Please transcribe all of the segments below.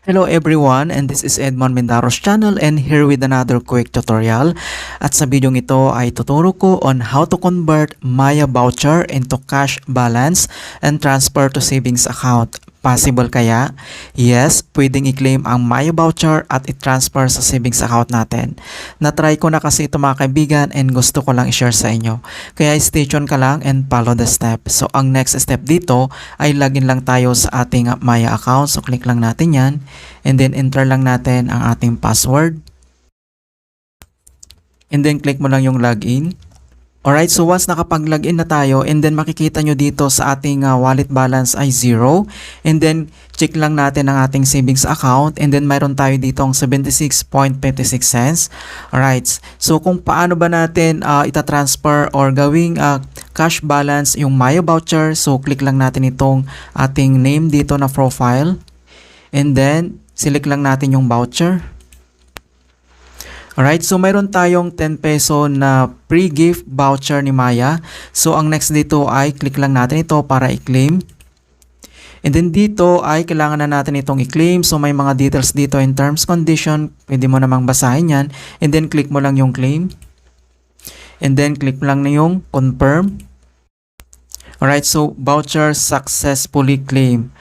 Hello everyone, and this is Edmond Mendaros channel and here with another quick tutorial. At sa video ito ay tuturo ko on how to convert Maya voucher into cash balance and transfer to savings account. Possible kaya? Yes, pwedeng i-claim ang Maya voucher at i-transfer sa savings account natin. Na-try ko na kasi ito mga kaibigan and gusto ko lang i-share sa inyo. Kaya stay tuned ka lang and follow the step. So ang next step dito ay login lang tayo sa ating Maya account. So click lang natin yan and then enter lang natin ang ating password. And then click mo lang yung login. Alright, so once nakapag-login na tayo and then makikita nyo dito sa ating wallet balance ay 0. And then check lang natin ang ating savings account and then mayroon tayo dito ang 76.56 cents. Alright, so kung paano ba natin itatransfer or gawing cash balance yung Maya voucher, so click lang natin itong ating name dito na profile. And then select lang natin yung voucher. Alright, so mayroon tayong 10 peso na pre-gift voucher ni Maya. So ang next dito ay click lang natin ito para i-claim. And then dito ay kailangan na natin itong i-claim. So may mga details dito in terms condition. Pwede mo namang basahin yan. And then click mo lang yung claim. And then click mo lang na yung confirm. Alright, so voucher successfully claim.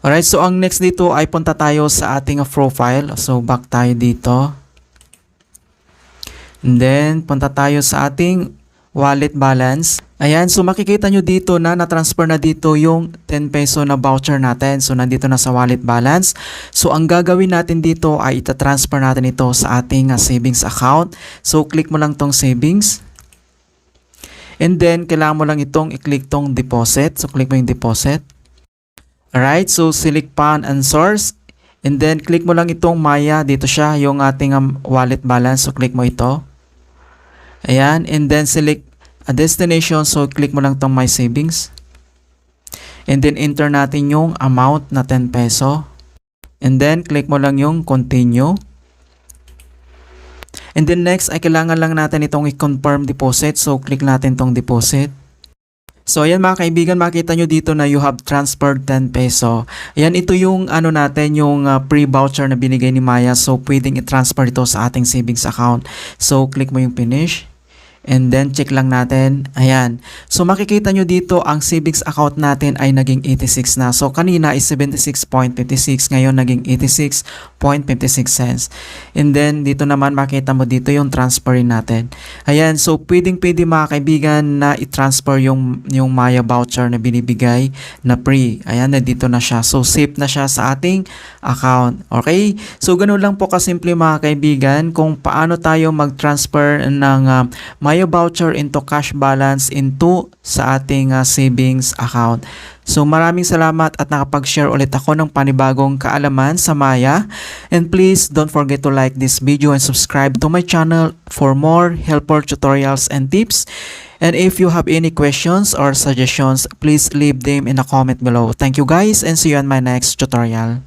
Alright, so ang next dito ay punta tayo sa ating profile. So back tayo dito. And then, punta tayo sa ating wallet balance. Ayan, so makikita nyo dito na na-transfer na dito yung 10 peso na voucher natin. So, nandito na sa wallet balance. So, ang gagawin natin dito ay ita-transfer natin ito sa ating savings account. So, click mo lang tong savings. And then, kailangan mo lang itong i-click tong deposit. So, click mo yung deposit. Alright, so select fund and source. And then, click mo lang itong Maya. Dito siya, yung ating wallet balance. So, click mo ito. Ayan, and then select a destination. So, click mo lang tong My Savings. And then, enter natin yung amount na 10 peso. And then, click mo lang yung Continue. And then, next, ay kailangan lang natin itong i-confirm deposit. So, click natin tong deposit. So, ayan mga kaibigan, makita nyo dito na you have transferred 10 peso. Ayan, ito yung natin, yung pre-voucher na binigay ni Maya. So, pwedeng i-transfer ito sa ating savings account. So, click mo yung finish. And then, check lang natin. Ayan. So, makikita nyo dito, ang savings account natin ay naging 86 na. So, kanina is 76.56. Ngayon, naging 86.56 cents. And then, dito naman, makita mo dito yung transferin natin. Ayan. So, pwedeng-pwede mga kaibigan na i-transfer yung Maya voucher na binibigay na pre. Ayan, nandito na siya. So, safe na siya sa ating account. Okay? So, ganun lang po kasimple mga kaibigan kung paano tayo mag-transfer ng Maya voucher into cash balance into sa ating savings account. So maraming salamat at nakapag-share ulit ako ng panibagong kaalaman sa Maya. And please don't forget to like this video and subscribe to my channel for more helpful tutorials and tips. And if you have any questions or suggestions, please leave them in the comment below. Thank you guys and see you on my next tutorial.